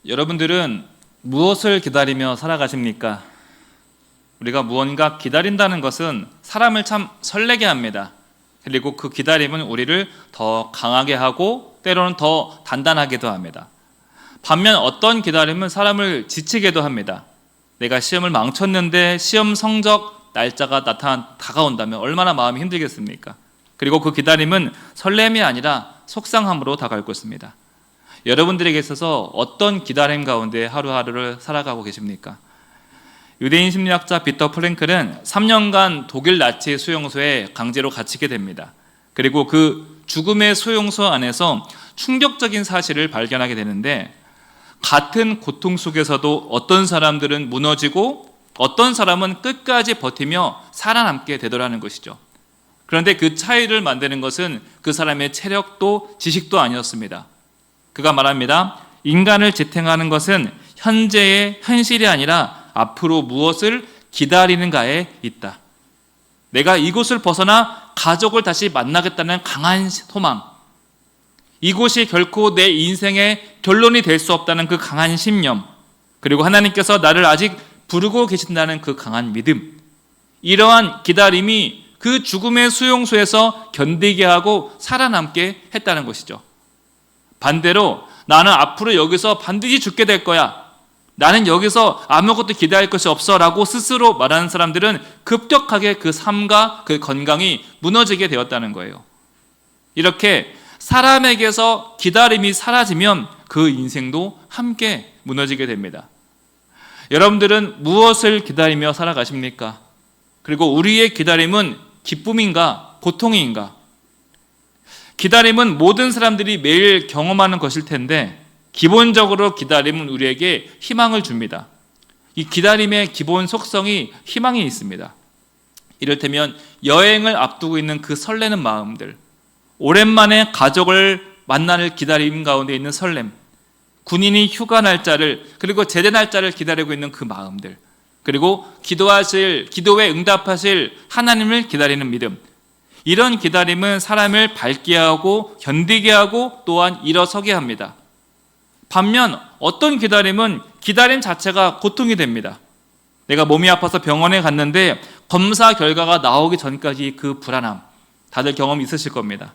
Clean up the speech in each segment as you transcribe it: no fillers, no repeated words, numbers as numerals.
여러분들은 무엇을 기다리며 살아가십니까? 우리가 무언가 기다린다는 것은 사람을 참 설레게 합니다. 그리고 그 기다림은 우리를 더 강하게 하고 때로는 더 단단하게도 합니다. 반면 어떤 기다림은 사람을 지치게도 합니다. 내가 시험을 망쳤는데 시험 성적 날짜가 다가온다면 얼마나 마음이 힘들겠습니까? 그리고 그 기다림은 설렘이 아니라 속상함으로 다가올 것입니다. 여러분들에게 있어서 어떤 기다림 가운데 하루하루를 살아가고 계십니까? 유대인 심리학자 빅터 프랭클은 3년간 독일 나치 수용소에 강제로 갇히게 됩니다. 그리고 그 죽음의 수용소 안에서 충격적인 사실을 발견하게 되는데, 같은 고통 속에서도 어떤 사람들은 무너지고 어떤 사람은 끝까지 버티며 살아남게 되더라는 것이죠. 그런데 그 차이를 만드는 것은 그 사람의 체력도 지식도 아니었습니다. 그가 말합니다. 인간을 지탱하는 것은 현재의 현실이 아니라 앞으로 무엇을 기다리는가에 있다. 내가 이곳을 벗어나 가족을 다시 만나겠다는 강한 소망, 이곳이 결코 내 인생의 결론이 될 수 없다는 그 강한 신념, 그리고 하나님께서 나를 아직 부르고 계신다는 그 강한 믿음, 이러한 기다림이 그 죽음의 수용소에서 견디게 하고 살아남게 했다는 것이죠. 반대로 나는 앞으로 여기서 반드시 죽게 될 거야, 나는 여기서 아무것도 기대할 것이 없어 라고 스스로 말하는 사람들은 급격하게 그 삶과 그 건강이 무너지게 되었다는 거예요. 이렇게 사람에게서 기다림이 사라지면 그 인생도 함께 무너지게 됩니다. 여러분들은 무엇을 기다리며 살아가십니까? 그리고 우리의 기다림은 기쁨인가 고통인가? 기다림은 모든 사람들이 매일 경험하는 것일 텐데, 기본적으로 기다림은 우리에게 희망을 줍니다. 이 기다림의 기본 속성이 희망이 있습니다. 이를테면 여행을 앞두고 있는 그 설레는 마음들, 오랜만에 가족을 만나는 기다림 가운데 있는 설렘, 군인이 휴가 날짜를 그리고 제대 날짜를 기다리고 있는 그 마음들, 그리고 기도에 응답하실 하나님을 기다리는 믿음, 이런 기다림은 사람을 밝게 하고 견디게 하고 또한 일어서게 합니다. 반면 어떤 기다림은 기다림 자체가 고통이 됩니다. 내가 몸이 아파서 병원에 갔는데 검사 결과가 나오기 전까지 그 불안함, 다들 경험 있으실 겁니다.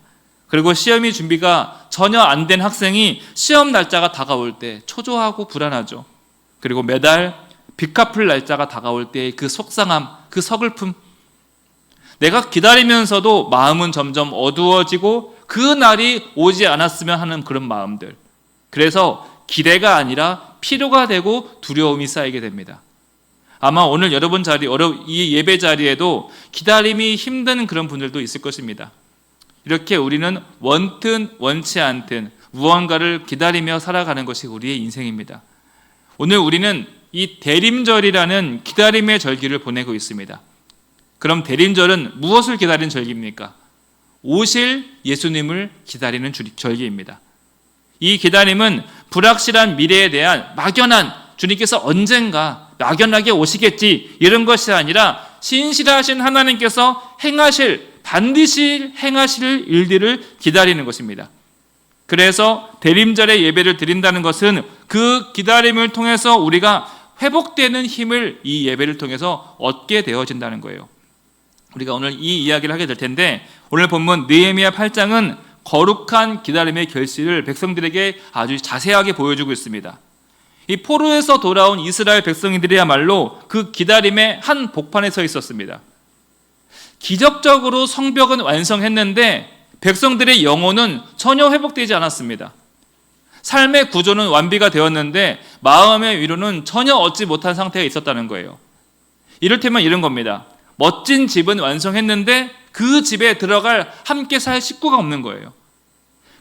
그리고 시험이 준비가 전혀 안 된 학생이 시험 날짜가 다가올 때 초조하고 불안하죠. 그리고 매달 빚 갚을 날짜가 다가올 때의 그 속상함, 그 서글픔, 내가 기다리면서도 마음은 점점 어두워지고 그 날이 오지 않았으면 하는 그런 마음들, 그래서 기대가 아니라 피로가 되고 두려움이 쌓이게 됩니다. 아마 오늘 여러분 이 예배 자리에도 기다림이 힘든 그런 분들도 있을 것입니다. 이렇게 우리는 원튼 원치 않든 무언가를 기다리며 살아가는 것이 우리의 인생입니다. 오늘 우리는 이 대림절이라는 기다림의 절기를 보내고 있습니다. 그럼 대림절은 무엇을 기다리는 절기입니까? 오실 예수님을 기다리는 절기입니다. 이 기다림은 불확실한 미래에 대한 막연한, 주님께서 언젠가 막연하게 오시겠지 이런 것이 아니라 신실하신 하나님께서 반드시 행하실 일들을 기다리는 것입니다. 그래서 대림절의 예배를 드린다는 것은 그 기다림을 통해서 우리가 회복되는 힘을 이 예배를 통해서 얻게 되어진다는 거예요. 우리가 오늘 이 이야기를 하게 될 텐데, 오늘 본문 느헤미야 8장은 거룩한 기다림의 결실을 백성들에게 아주 자세하게 보여주고 있습니다. 이 포로에서 돌아온 이스라엘 백성들이야말로 그 기다림의 한 복판에 서 있었습니다. 기적적으로 성벽은 완성했는데 백성들의 영혼은 전혀 회복되지 않았습니다. 삶의 구조는 완비가 되었는데 마음의 위로는 전혀 얻지 못한 상태에 있었다는 거예요. 이를테면 이런 겁니다. 멋진 집은 완성했는데 그 집에 들어갈 함께 살 식구가 없는 거예요.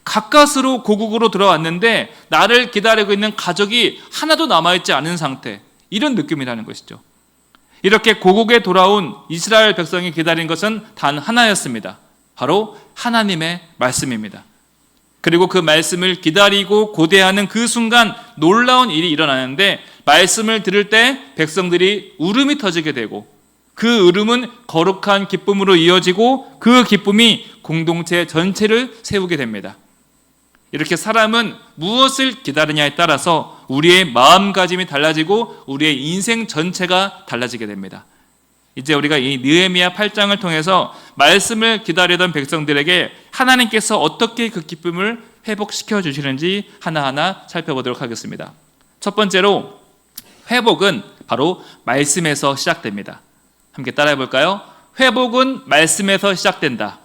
가까스로 고국으로 들어왔는데 나를 기다리고 있는 가족이 하나도 남아있지 않은 상태, 이런 느낌이라는 것이죠. 이렇게 고국에 돌아온 이스라엘 백성이 기다린 것은 단 하나였습니다. 바로 하나님의 말씀입니다. 그리고 그 말씀을 기다리고 고대하는 그 순간 놀라운 일이 일어나는데, 말씀을 들을 때 백성들이 울음이 터지게 되고, 그 울음은 거룩한 기쁨으로 이어지고 그 기쁨이 공동체 전체를 세우게 됩니다. 이렇게 사람은 무엇을 기다리냐에 따라서 우리의 마음가짐이 달라지고 우리의 인생 전체가 달라지게 됩니다. 이제 우리가 이 느헤미야 8장을 통해서 말씀을 기다리던 백성들에게 하나님께서 어떻게 그 기쁨을 회복시켜 주시는지 하나하나 살펴보도록 하겠습니다. 첫 번째로 회복은 바로 말씀에서 시작됩니다. 함께 따라해 볼까요? 회복은 말씀에서 시작된다.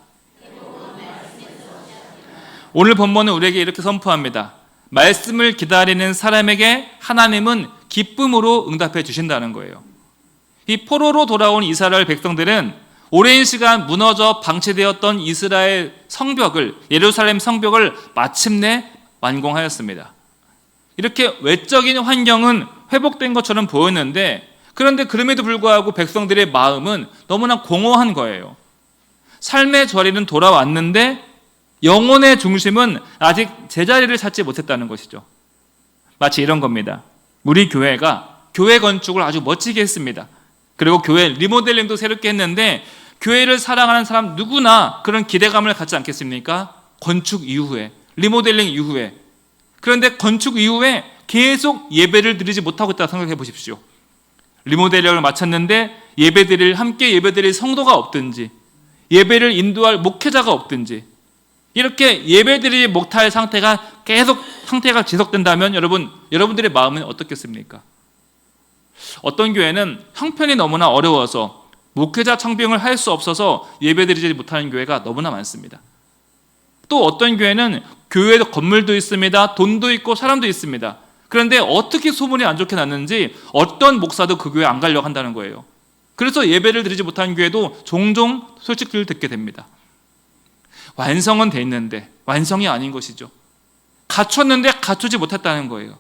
오늘 본문은 우리에게 이렇게 선포합니다. 말씀을 기다리는 사람에게 하나님은 기쁨으로 응답해 주신다는 거예요. 이 포로로 돌아온 이스라엘 백성들은 오랜 시간 무너져 방치되었던 이스라엘 성벽을, 예루살렘 성벽을 마침내 완공하였습니다. 이렇게 외적인 환경은 회복된 것처럼 보였는데, 그런데 그럼에도 불구하고 백성들의 마음은 너무나 공허한 거예요. 삶의 자리는 돌아왔는데 영혼의 중심은 아직 제자리를 찾지 못했다는 것이죠. 마치 이런 겁니다. 우리 교회가 교회 건축을 아주 멋지게 했습니다. 그리고 교회 리모델링도 새롭게 했는데, 교회를 사랑하는 사람 누구나 그런 기대감을 갖지 않겠습니까? 건축 이후에, 리모델링 이후에. 그런데 건축 이후에 계속 예배를 드리지 못하고 있다고 생각해 보십시오. 리모델링을 마쳤는데 함께 예배드릴 성도가 없든지, 예배를 인도할 목회자가 없든지, 이렇게 예배드리지 못할 상태가 지속된다면 여러분들의 마음은 어떻겠습니까? 어떤 교회는 형편이 너무나 어려워서 목회자 청빙을 할 수 없어서 예배드리지 못하는 교회가 너무나 많습니다. 또 어떤 교회는 교회 건물도 있습니다. 돈도 있고 사람도 있습니다. 그런데 어떻게 소문이 안 좋게 났는지 어떤 목사도 그 교회 안 가려고 한다는 거예요. 그래서 예배를 드리지 못하는 교회도 종종 소식들을 듣게 됩니다. 완성은 돼 있는데 완성이 아닌 것이죠. 갖췄는데 갖추지 못했다는 거예요.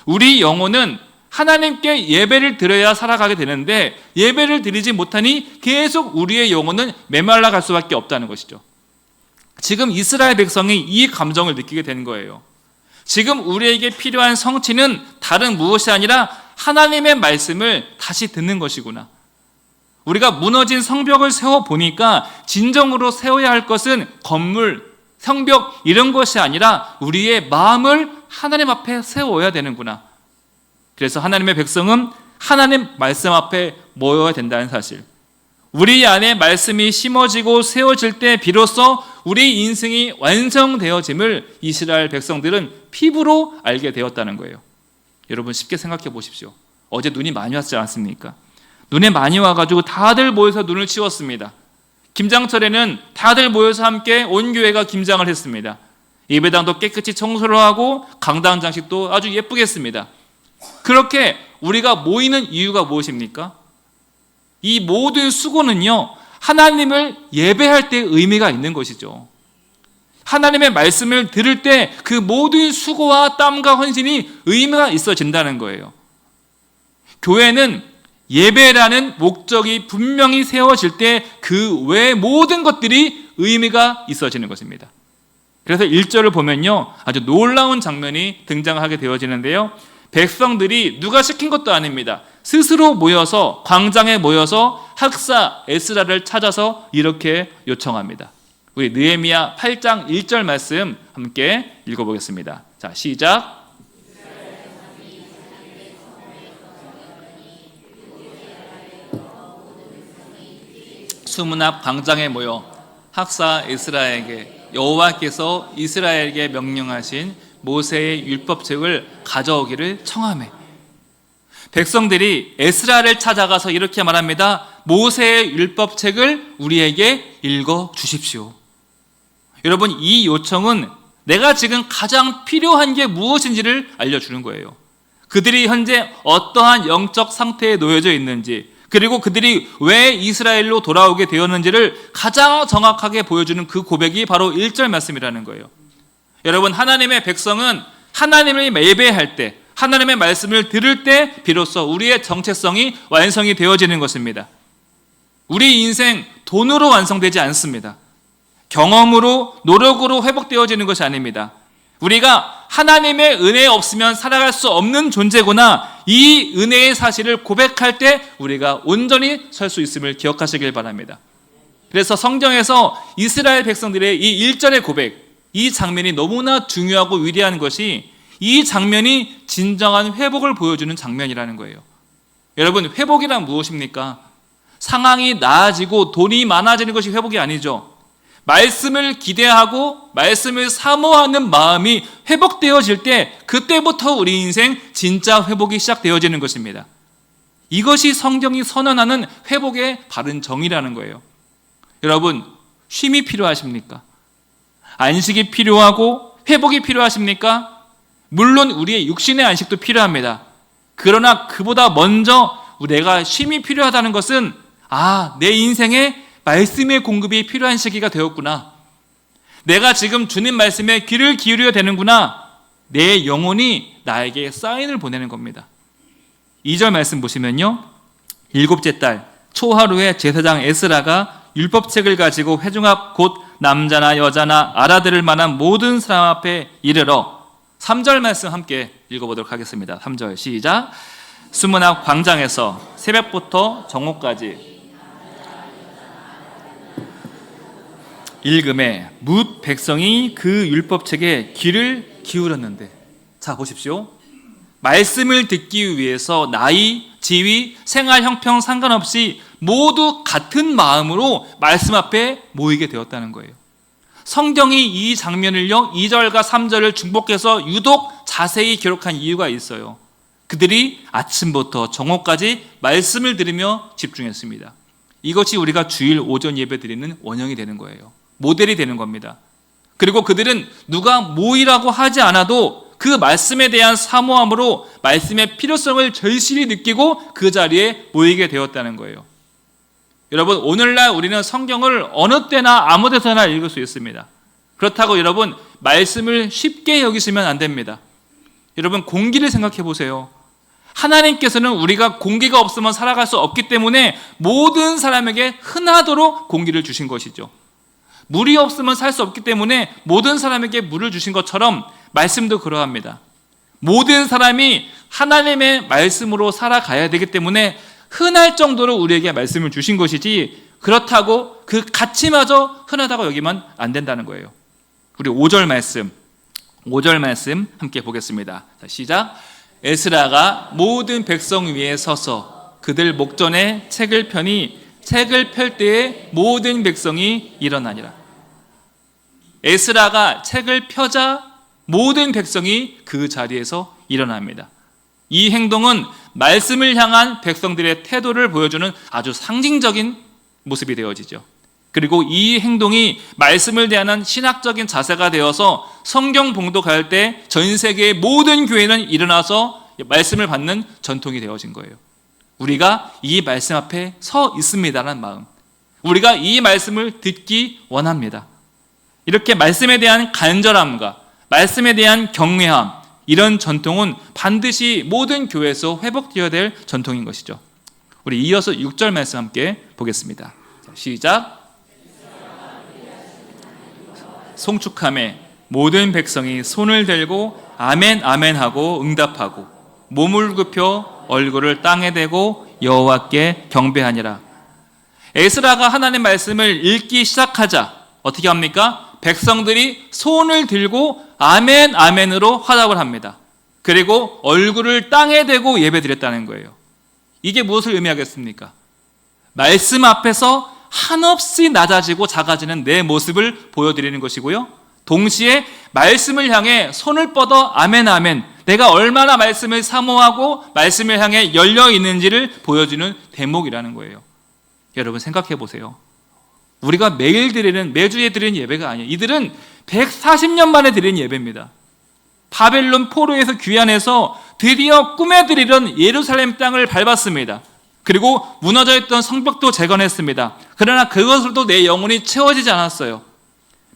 우리 영혼은 하나님께 예배를 드려야 살아가게 되는데, 예배를 드리지 못하니 계속 우리의 영혼은 메말라 갈 수밖에 없다는 것이죠. 지금 이스라엘 백성이 이 감정을 느끼게 된 거예요. 지금 우리에게 필요한 성취는 다른 무엇이 아니라 하나님의 말씀을 다시 듣는 것이구나. 우리가 무너진 성벽을 세워보니까 진정으로 세워야 할 것은 건물, 성벽 이런 것이 아니라 우리의 마음을 하나님 앞에 세워야 되는구나. 그래서 하나님의 백성은 하나님 말씀 앞에 모여야 된다는 사실, 우리 안에 말씀이 심어지고 세워질 때 비로소 우리 인생이 완성되어짐을 이스라엘 백성들은 피부로 알게 되었다는 거예요. 여러분 쉽게 생각해 보십시오. 어제 눈이 많이 왔지 않습니까? 눈에 많이 와가지고 다들 모여서 눈을 치웠습니다. 김장철에는 다들 모여서 함께 온 교회가 김장을 했습니다. 예배당도 깨끗이 청소를 하고 강당 장식도 아주 예쁘게 했습니다. 그렇게 우리가 모이는 이유가 무엇입니까? 이 모든 수고는요, 하나님을 예배할 때 의미가 있는 것이죠. 하나님의 말씀을 들을 때 그 모든 수고와 땀과 헌신이 의미가 있어진다는 거예요. 교회는 예배라는 목적이 분명히 세워질 때 그 외 모든 것들이 의미가 있어지는 것입니다. 그래서 1절을 보면요, 아주 놀라운 장면이 등장하게 되어지는데요, 백성들이 누가 시킨 것도 아닙니다. 스스로 모여서, 광장에 모여서 학사 에스라를 찾아서 이렇게 요청합니다. 우리 느헤미야 8장 1절 말씀 함께 읽어보겠습니다. 자, 시작. 수문 앞 광장에 모여 학사 에스라에게 여호와께서 이스라엘에게 명령하신 모세의 율법책을 가져오기를 청하매. 백성들이 에스라를 찾아가서 이렇게 말합니다. 모세의 율법책을 우리에게 읽어 주십시오. 여러분, 이 요청은 내가 지금 가장 필요한 게 무엇인지를 알려주는 거예요. 그들이 현재 어떠한 영적 상태에 놓여져 있는지, 그리고 그들이 왜 이스라엘로 돌아오게 되었는지를 가장 정확하게 보여주는 그 고백이 바로 1절 말씀이라는 거예요. 여러분, 하나님의 백성은 하나님을 예배할 때, 하나님의 말씀을 들을 때 비로소 우리의 정체성이 완성이 되어지는 것입니다. 우리 인생 돈으로 완성되지 않습니다. 경험으로, 노력으로 회복되어지는 것이 아닙니다. 우리가 하나님의 은혜 없으면 살아갈 수 없는 존재구나, 이 은혜의 사실을 고백할 때 우리가 온전히 설 수 있음을 기억하시길 바랍니다. 그래서 성경에서 이스라엘 백성들의 이 1절의 고백, 이 장면이 너무나 중요하고 위대한 것이, 이 장면이 진정한 회복을 보여주는 장면이라는 거예요. 여러분, 회복이란 무엇입니까? 상황이 나아지고 돈이 많아지는 것이 회복이 아니죠. 말씀을 기대하고 말씀을 사모하는 마음이 회복되어질 때, 그때부터 우리 인생 진짜 회복이 시작되어지는 것입니다. 이것이 성경이 선언하는 회복의 바른 정의라는 거예요. 여러분, 쉼이 필요하십니까? 안식이 필요하고 회복이 필요하십니까? 물론 우리의 육신의 안식도 필요합니다. 그러나 그보다 먼저 내가 쉼이 필요하다는 것은, 내 인생에 말씀의 공급이 필요한 시기가 되었구나. 내가 지금 주님 말씀에 귀를 기울여야 되는구나. 내 영혼이 나에게 사인을 보내는 겁니다. 2절 말씀 보시면요, 7째 달 초하루에 제사장 에스라가 율법책을 가지고 회중 앞 곧 남자나 여자나 알아들을 만한 모든 사람 앞에 이르러, 3절 말씀 함께 읽어보도록 하겠습니다. 3절 시작. 수문 앞 광장에서 새벽부터 정오까지 읽음에 뭇 백성이 그 율법책에 귀를 기울였는데, 자 보십시오. 말씀을 듣기 위해서 나이, 지위, 생활 형편 상관없이 모두 같은 마음으로 말씀 앞에 모이게 되었다는 거예요. 성경이 이 장면을요, 2절과 3절을 중복해서 유독 자세히 기록한 이유가 있어요. 그들이 아침부터 정오까지 말씀을 들으며 집중했습니다. 이것이 우리가 주일 오전 예배 드리는 원형이 되는 거예요. 모델이 되는 겁니다. 그리고 그들은 누가 모이라고 하지 않아도 그 말씀에 대한 사모함으로 말씀의 필요성을 절실히 느끼고 그 자리에 모이게 되었다는 거예요. 여러분, 오늘날 우리는 성경을 어느 때나 아무 데서나 읽을 수 있습니다. 그렇다고 여러분, 말씀을 쉽게 여기시면 안 됩니다. 여러분, 공기를 생각해 보세요. 하나님께서는 우리가 공기가 없으면 살아갈 수 없기 때문에 모든 사람에게 흔하도록 공기를 주신 것이죠. 물이 없으면 살 수 없기 때문에 모든 사람에게 물을 주신 것처럼 말씀도 그러합니다. 모든 사람이 하나님의 말씀으로 살아가야 되기 때문에 흔할 정도로 우리에게 말씀을 주신 것이지, 그렇다고 그 가치마저 흔하다고 여기면 안 된다는 거예요. 우리 5절 말씀 함께 보겠습니다. 자, 시작. 에스라가 모든 백성 위에 서서 그들 목전에 책을 펴니 책을 펼 때에 모든 백성이 일어나니라. 에스라가 책을 펴자 모든 백성이 그 자리에서 일어납니다. 이 행동은 말씀을 향한 백성들의 태도를 보여주는 아주 상징적인 모습이 되어지죠. 그리고 이 행동이 말씀을 대하는 신학적인 자세가 되어서 성경 봉독할 때 전 세계의 모든 교회는 일어나서 말씀을 받는 전통이 되어진 거예요. 우리가 이 말씀 앞에 서 있습니다라는 마음, 우리가 이 말씀을 듣기 원합니다. 이렇게 말씀에 대한 간절함과 말씀에 대한 경외함, 이런 전통은 반드시 모든 교회에서 회복되어야 될 전통인 것이죠. 우리 이어서 6절 말씀 함께 보겠습니다. 자, 시작. 송축함에 모든 백성이 손을 들고 아멘 아멘 하고 응답하고 몸을 굽혀 얼굴을 땅에 대고 여호와께 경배하니라. 에스라가 하나님 말씀을 읽기 시작하자 어떻게 합니까? 백성들이 손을 들고 아멘 아멘으로 화답을 합니다. 그리고 얼굴을 땅에 대고 예배드렸다는 거예요. 이게 무엇을 의미하겠습니까? 말씀 앞에서 한없이 낮아지고 작아지는 내 모습을 보여드리는 것이고요, 동시에 말씀을 향해 손을 뻗어 아멘 아멘, 내가 얼마나 말씀을 사모하고 말씀을 향해 열려 있는지를 보여주는 대목이라는 거예요. 여러분 생각해 보세요. 우리가 매주에 드리는 예배가 아니에요. 이들은 140년 만에 드리는 예배입니다. 바벨론 포로에서 귀환해서 드디어 꿈에 드리던 예루살렘 땅을 밟았습니다. 그리고 무너져 있던 성벽도 재건했습니다. 그러나 그것으로도 내 영혼이 채워지지 않았어요.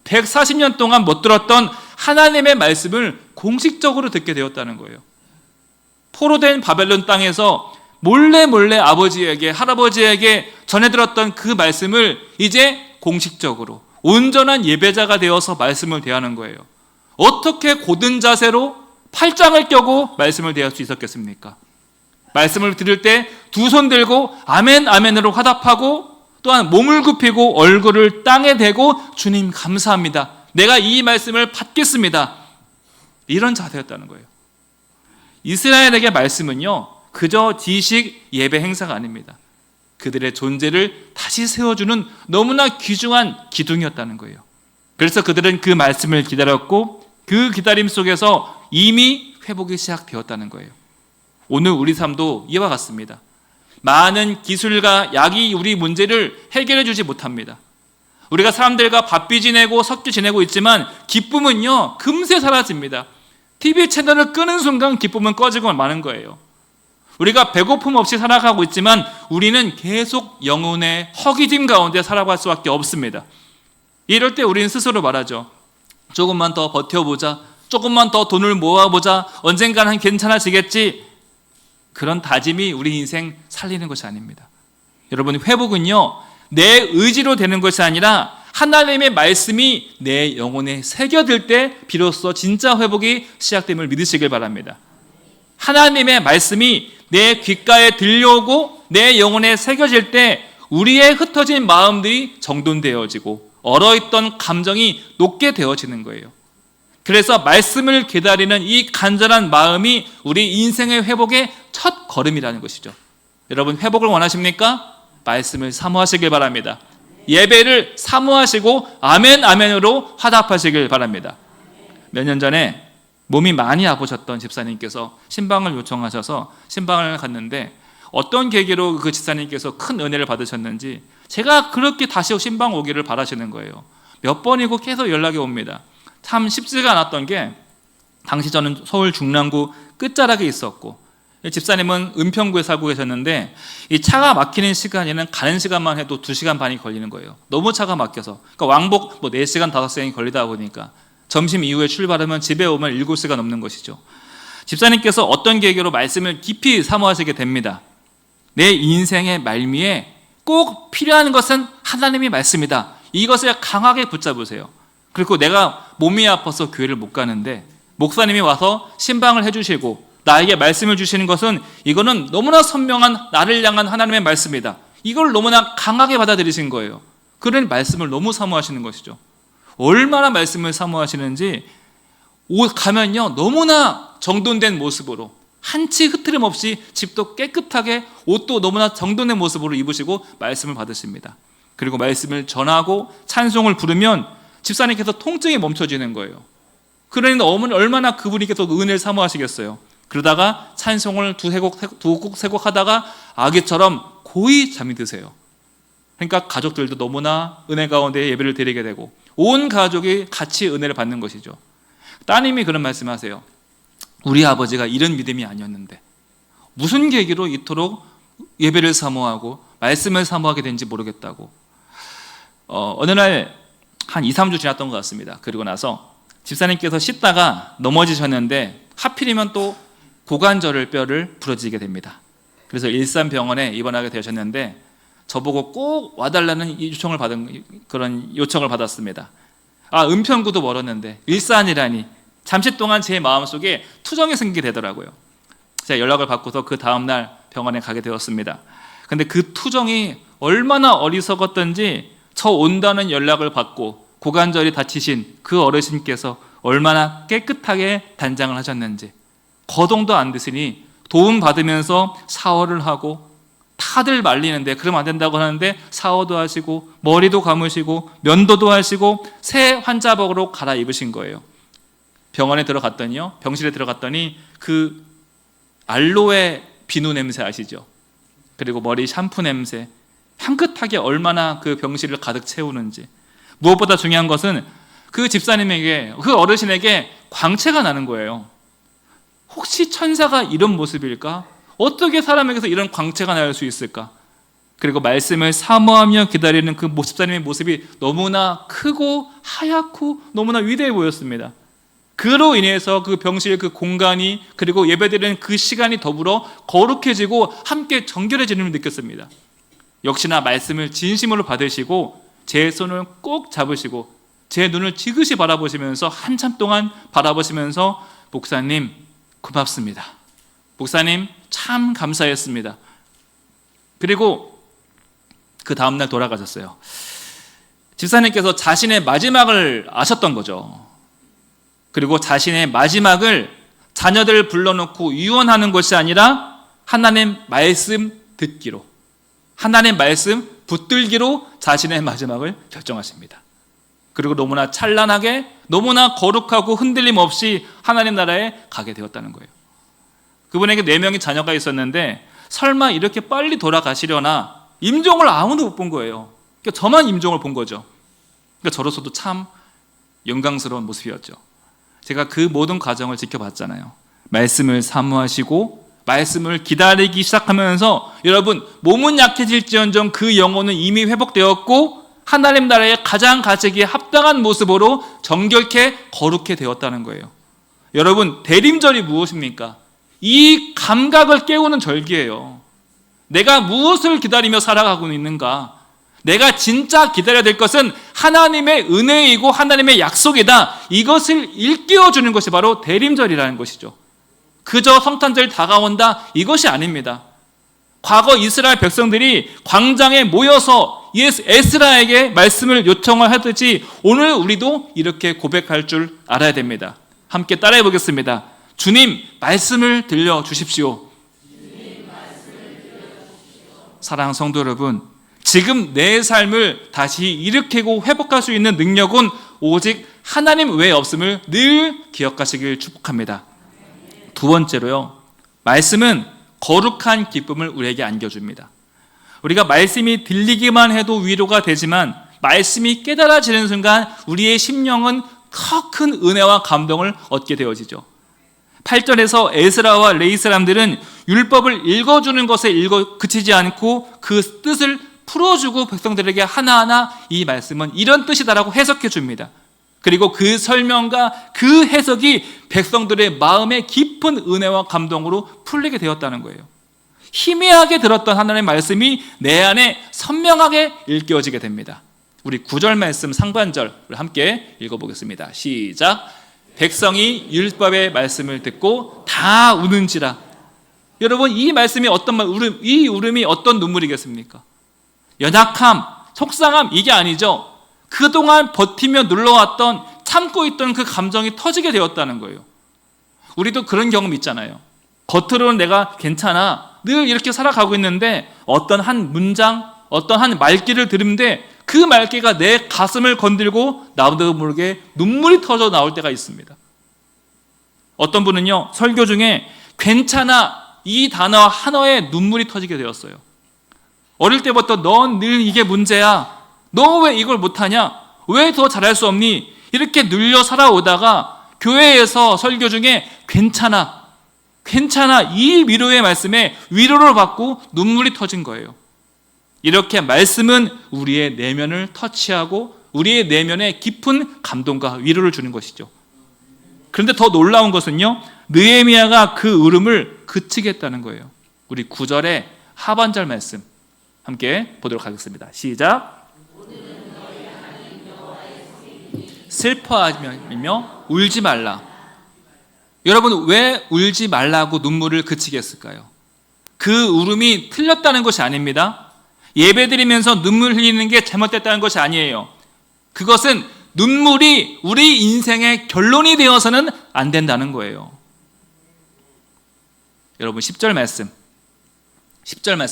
140년 동안 못 들었던 하나님의 말씀을 공식적으로 듣게 되었다는 거예요. 포로된 바벨론 땅에서 몰래 아버지에게, 할아버지에게 전해들었던 그 말씀을 이제 공식적으로 온전한 예배자가 되어서 말씀을 대하는 거예요. 어떻게 고든 자세로 팔짱을 껴고 말씀을 대할 수 있었겠습니까? 말씀을 들을 때 두 손 들고 아멘 아멘으로 화답하고, 또한 몸을 굽히고 얼굴을 땅에 대고 주님 감사합니다, 내가 이 말씀을 받겠습니다, 이런 자세였다는 거예요. 이스라엘에게 말씀은요, 그저 지식 예배 행사가 아닙니다. 그들의 존재를 다시 세워주는 너무나 귀중한 기둥이었다는 거예요. 그래서 그들은 그 말씀을 기다렸고 그 기다림 속에서 이미 회복이 시작되었다는 거예요. 오늘 우리 삶도 이와 같습니다. 많은 기술과 약이 우리 문제를 해결해 주지 못합니다. 우리가 사람들과 바삐 지내고 섞여 지내고 있지만 기쁨은요, 금세 사라집니다. TV 채널을 끄는 순간 기쁨은 꺼지고 마는 거예요. 우리가 배고픔 없이 살아가고 있지만 우리는 계속 영혼의 허기짐 가운데 살아갈 수밖에 없습니다. 이럴 때 우리는 스스로 말하죠. 조금만 더 버텨보자. 조금만 더 돈을 모아보자. 언젠가는 괜찮아지겠지. 그런 다짐이 우리 인생 살리는 것이 아닙니다. 여러분, 회복은요, 내 의지로 되는 것이 아니라 하나님의 말씀이 내 영혼에 새겨들 때 비로소 진짜 회복이 시작됨을 믿으시길 바랍니다. 하나님의 말씀이 내 귓가에 들려오고 내 영혼에 새겨질 때 우리의 흩어진 마음들이 정돈되어지고 얼어있던 감정이 녹게 되어지는 거예요. 그래서 말씀을 기다리는 이 간절한 마음이 우리 인생의 회복의 첫 걸음이라는 것이죠. 여러분, 회복을 원하십니까? 말씀을 사모하시길 바랍니다. 예배를 사모하시고 아멘 아멘으로 화답하시길 바랍니다. 몇 년 전에 몸이 많이 아프셨던 집사님께서 신방을 요청하셔서 신방을 갔는데 어떤 계기로 그 집사님께서 큰 은혜를 받으셨는지 제가 그렇게 다시 신방 오기를 바라시는 거예요. 몇 번이고 계속 연락이 옵니다. 참 쉽지가 않았던 게 당시 저는 서울 중랑구 끝자락에 있었고 집사님은 은평구에 살고 계셨는데 이 차가 막히는 시간에는 가는 시간만 해도 2시간 반이 걸리는 거예요. 너무 차가 막혀서. 그러니까 왕복 4시간 5시간이 걸리다 보니까 점심 이후에 출발하면 집에 오면 7시간 넘는 것이죠. 집사님께서 어떤 계기로 말씀을 깊이 사모하시게 됩니다. 내 인생의 말미에 꼭 필요한 것은 하나님의 말씀이다. 이것을 강하게 붙잡으세요. 그리고 내가 몸이 아파서 교회를 못 가는데 목사님이 와서 신방을 해주시고 나에게 말씀을 주시는 것은 이거는 너무나 선명한 나를 향한 하나님의 말씀이다. 이걸 너무나 강하게 받아들이신 거예요. 그런 말씀을 너무 사모하시는 것이죠. 얼마나 말씀을 사모하시는지 옷 가면요, 너무나 정돈된 모습으로 한치 흐트름 없이 집도 깨끗하게 옷도 너무나 정돈된 모습으로 입으시고 말씀을 받으십니다. 그리고 말씀을 전하고 찬송을 부르면 집사님께서 통증이 멈춰지는 거예요. 그러니 어머니 얼마나 그분이 계속 은혜를 사모하시겠어요. 그러다가 찬송을 두 곡, 세 곡 하다가 아기처럼 고이 잠이 드세요. 그러니까 가족들도 너무나 은혜 가운데 예배를 드리게 되고 온 가족이 같이 은혜를 받는 것이죠. 따님이 그런 말씀하세요. 우리 아버지가 이런 믿음이 아니었는데 무슨 계기로 이토록 예배를 사모하고 말씀을 사모하게 된지 모르겠다고. 어느 날 한 2, 3주 지났던 것 같습니다. 그리고 나서 집사님께서 씻다가 넘어지셨는데 하필이면 또 고관절 뼈를 부러지게 됩니다. 그래서 일산병원에 입원하게 되셨는데 저보고 꼭 와달라는 요청을 받았습니다. 은평구도 멀었는데 일산이라니. 잠시 동안 제 마음속에 투정이 생기게 되더라고요. 제가 연락을 받고서 그 다음날 병원에 가게 되었습니다. 근데 그 투정이 얼마나 어리석었던지 저 온다는 연락을 받고 고관절이 다치신 그 어르신께서 얼마나 깨끗하게 단장을 하셨는지 거동도 안 드시니 도움받으면서 샤워를 하고 다들 말리는데 그러면 안 된다고 하는데 샤워도 하시고 머리도 감으시고 면도도 하시고 새 환자복으로 갈아입으신 거예요. 병원에 들어갔더니요, 병실에 들어갔더니 그 알로에 비누 냄새 아시죠? 그리고 머리 샴푸 냄새 향긋하게 얼마나 그 병실을 가득 채우는지. 무엇보다 중요한 것은 그 집사님에게, 그 어르신에게 광채가 나는 거예요. 혹시 천사가 이런 모습일까? 어떻게 사람에게서 이런 광채가 날 수 있을까? 그리고 말씀을 사모하며 기다리는 그 집사님의 모습이 너무나 크고 하얗고 너무나 위대해 보였습니다. 그로 인해서 그 병실 그 공간이 그리고 예배드리는 그 시간이 더불어 거룩해지고 함께 정결해지는 걸 느꼈습니다. 역시나 말씀을 진심으로 받으시고 제 손을 꼭 잡으시고 제 눈을 지그시 바라보시면서 한참 동안 바라보시면서 목사님 고맙습니다. 목사님 참 감사했습니다. 그리고 그 다음날 돌아가셨어요. 집사님께서 자신의 마지막을 아셨던 거죠. 그리고 자신의 마지막을 자녀들을 불러놓고 유언하는 것이 아니라 하나님 말씀 듣기로, 하나님 말씀 붙들기로 자신의 마지막을 결정하십니다. 그리고 너무나 찬란하게, 너무나 거룩하고 흔들림 없이 하나님 나라에 가게 되었다는 거예요. 그분에게 4명의 자녀가 있었는데 설마 이렇게 빨리 돌아가시려나 임종을 아무도 못 본 거예요. 그러니까 저만 임종을 본 거죠. 그러니까 저로서도 참 영광스러운 모습이었죠. 제가 그 모든 과정을 지켜봤잖아요. 말씀을 사모하시고 말씀을 기다리기 시작하면서 여러분, 몸은 약해질지언정 그 영혼은 이미 회복되었고 하나님 나라의 가장 가지기에 합당한 모습으로 정결케 거룩해 되었다는 거예요. 여러분, 대림절이 무엇입니까? 이 감각을 깨우는 절기예요. 내가 무엇을 기다리며 살아가고 있는가? 내가 진짜 기다려야 될 것은 하나님의 은혜이고 하나님의 약속이다. 이것을 일깨워주는 것이 바로 대림절이라는 것이죠. 그저 성탄절 다가온다, 이것이 아닙니다. 과거 이스라엘 백성들이 광장에 모여서 에스라에게 말씀을 요청을 하듯이 오늘 우리도 이렇게 고백할 줄 알아야 됩니다. 함께 따라해 보겠습니다. 주님, 말씀을 들려주십시오. 사랑하는 성도 여러분, 지금 내 삶을 다시 일으키고 회복할 수 있는 능력은 오직 하나님 외에 없음을 늘 기억하시길 축복합니다. 두 번째로요, 말씀은 거룩한 기쁨을 우리에게 안겨줍니다. 우리가 말씀이 들리기만 해도 위로가 되지만 말씀이 깨달아지는 순간 우리의 심령은 더 큰 은혜와 감동을 얻게 되어지죠. 8절에서 에스라와 레위 사람들은 율법을 읽어주는 것에 그치지 않고 그 뜻을 풀어주고 백성들에게 하나하나 이 말씀은 이런 뜻이다라고 해석해 줍니다. 그리고 그 설명과 그 해석이 백성들의 마음에 깊은 은혜와 감동으로 풀리게 되었다는 거예요. 희미하게 들었던 하나님의 말씀이 내 안에 선명하게 일깨워지게 됩니다. 우리 9절 말씀 상반절을 함께 읽어보겠습니다. 시작. 백성이 율법의 말씀을 듣고 다 우는지라. 여러분, 이 말씀이 이 울음이 어떤 눈물이겠습니까? 연약함, 속상함, 이게 아니죠. 그동안 버티며 눌러왔던, 참고 있던 그 감정이 터지게 되었다는 거예요. 우리도 그런 경험 있잖아요. 겉으로는 내가 괜찮아, 늘 이렇게 살아가고 있는데 어떤 한 문장, 어떤 한 말귀를 들으는데 그 말귀가 내 가슴을 건들고 나도 모르게 눈물이 터져 나올 때가 있습니다. 어떤 분은요, 설교 중에 괜찮아, 이 단어 하나에 눈물이 터지게 되었어요. 어릴 때부터 넌 늘 이게 문제야, 너 왜 이걸 못하냐, 왜 더 잘할 수 없니, 이렇게 눌려 살아오다가 교회에서 설교 중에 괜찮아, 괜찮아, 이 위로의 말씀에 위로를 받고 눈물이 터진 거예요. 이렇게 말씀은 우리의 내면을 터치하고 우리의 내면에 깊은 감동과 위로를 주는 것이죠. 그런데 더 놀라운 것은요, 느헤미야가 그 울음을 그치게 했다는 거예요. 우리 9절의 하반절 말씀 함께 보도록 하겠습니다. 시작. 슬퍼하며 울지 말라. 여러분, 왜 울지 말라고 눈물을 그치게 했을까요? 그 울음이 틀렸다는 것이 아닙니다. 예배드리면서 눈물 흘리는 게 잘못됐다는 것이 아니에요. 그것은 눈물이 우리 인생의 결론이 되어서는 안 된다는 거예요. 여러분, 10절 말씀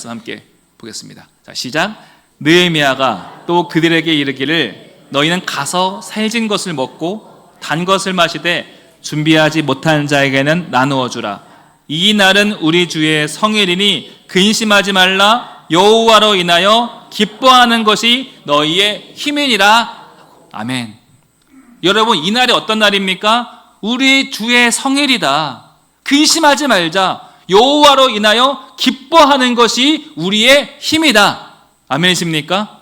함께 보겠습니다. 자, 시작. 느헤미야가 또 그들에게 이르기를 너희는 가서 살진 것을 먹고 단 것을 마시되 준비하지 못한 자에게는 나누어 주라. 이 날은 우리 주의 성일이니 근심하지 말라. 여호와로 인하여 기뻐하는 것이 너희의 힘이니라. 아멘. 여러분, 이 날이 어떤 날입니까? 우리 주의 성일이다. 근심하지 말자. 여호와로 인하여 기뻐하는 것이 우리의 힘이다. 아멘이십니까?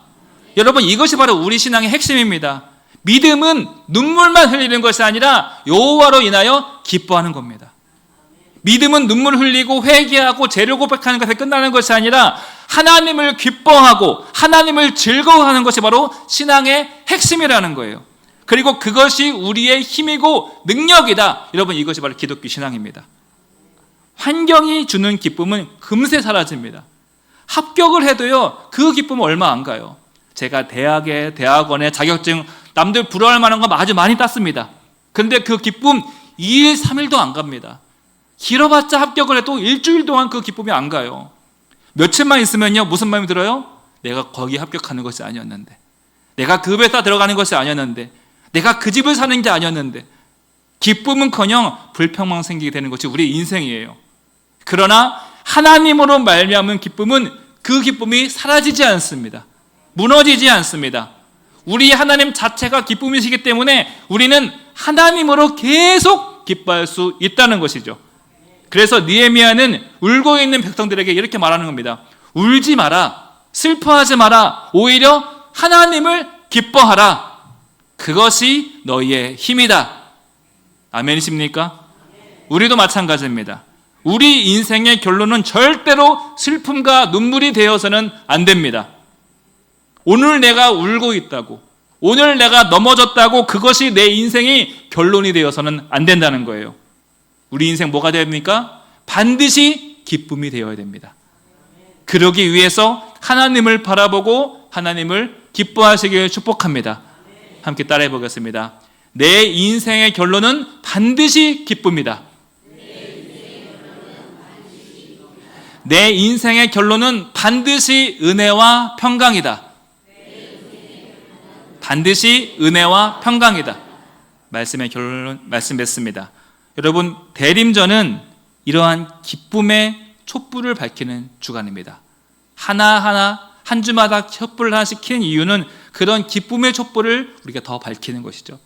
여러분, 이것이 바로 우리 신앙의 핵심입니다. 믿음은 눈물만 흘리는 것이 아니라 여호와로 인하여 기뻐하는 겁니다. 믿음은 눈물 흘리고 회개하고 재료 고백하는 것에 끝나는 것이 아니라 하나님을 기뻐하고 하나님을 즐거워하는 것이 바로 신앙의 핵심이라는 거예요. 그리고 그것이 우리의 힘이고 능력이다. 여러분, 이것이 바로 기독교 신앙입니다. 환경이 주는 기쁨은 금세 사라집니다. 합격을 해도요, 그 기쁨은 얼마 안 가요. 제가 대학원에 자격증 남들 부러워할 만한 거 아주 많이 땄습니다. 그런데 그 기쁨 2일, 3일도 안 갑니다. 길어봤자 합격을 해도 일주일 동안 그 기쁨이 안 가요. 며칠만 있으면요, 무슨 마음이 들어요? 내가 거기 합격하는 것이 아니었는데, 내가 그 회사 들어가는 것이 아니었는데, 내가 그 집을 사는 게 아니었는데, 기쁨은커녕 불평만 생기게 되는 것이 우리 인생이에요. 그러나 하나님으로 말미암은 기쁨은 그 기쁨이 사라지지 않습니다. 무너지지 않습니다. 우리 하나님 자체가 기쁨이시기 때문에 우리는 하나님으로 계속 기뻐할 수 있다는 것이죠. 그래서 느헤미야는 울고 있는 백성들에게 이렇게 말하는 겁니다. 울지 마라, 슬퍼하지 마라, 오히려 하나님을 기뻐하라. 그것이 너희의 힘이다. 아멘이십니까? 우리도 마찬가지입니다. 우리 인생의 결론은 절대로 슬픔과 눈물이 되어서는 안 됩니다. 오늘 내가 울고 있다고, 오늘 내가 넘어졌다고 그것이 내 인생의 결론이 되어서는 안 된다는 거예요. 우리 인생 뭐가 되어야 됩니까? 반드시 기쁨이 되어야 됩니다. 그러기 위해서 하나님을 바라보고 하나님을 기뻐하시길 축복합니다. 함께 따라해 보겠습니다. 내 인생의 결론은 반드시 기쁨이다. 내 인생의 결론은 반드시 은혜와 평강이다. 반드시 은혜와 평강이다. 말씀의 결론 말씀했습니다. 여러분, 대림절은 이러한 기쁨의 촛불을 밝히는 주간입니다. 하나하나 한 주마다 촛불을 하나 시키는 이유는 그런 기쁨의 촛불을 우리가 더 밝히는 것이죠.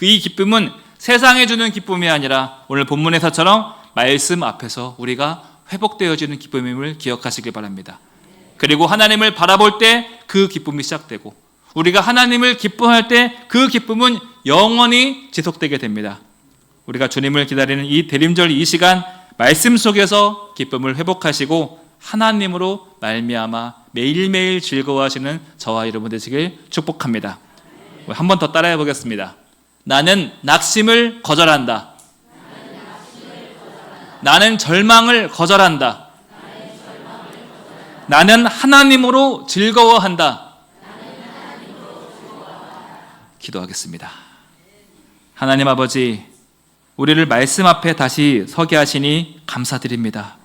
이 기쁨은 세상에 주는 기쁨이 아니라 오늘 본문에서처럼 말씀 앞에서 우리가 회복되어지는 기쁨임을 기억하시길 바랍니다. 그리고 하나님을 바라볼 때 그 기쁨이 시작되고 우리가 하나님을 기뻐할 때 그 기쁨은 영원히 지속되게 됩니다. 우리가 주님을 기다리는 이 대림절 이 시간 말씀 속에서 기쁨을 회복하시고 하나님으로 말미암아 매일매일 즐거워하시는 저와 여러분 되시길 축복합니다. 한 번 더 따라해 보겠습니다. 나는 낙심을 거절한다. 나는 절망을 거절한다. 나는 하나님으로 즐거워한다. 기도하겠습니다. 하나님 아버지, 우리를 말씀 앞에 다시 서게 하시니 감사드립니다.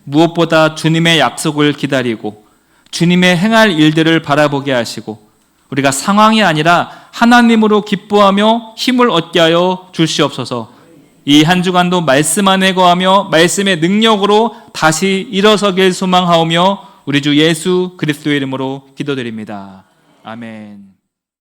무엇보다 주님의 약속을 기다리고 주님의 행할 일들을 바라보게 하시고 우리가 상황이 아니라 하나님으로 기뻐하며 힘을 얻게 하여 주시옵소서. 이 한 주간도 말씀 안에 거하며 말씀의 능력으로 다시 일어서길 소망하오며 우리 주 예수 그리스도의 이름으로 기도드립니다. 아멘.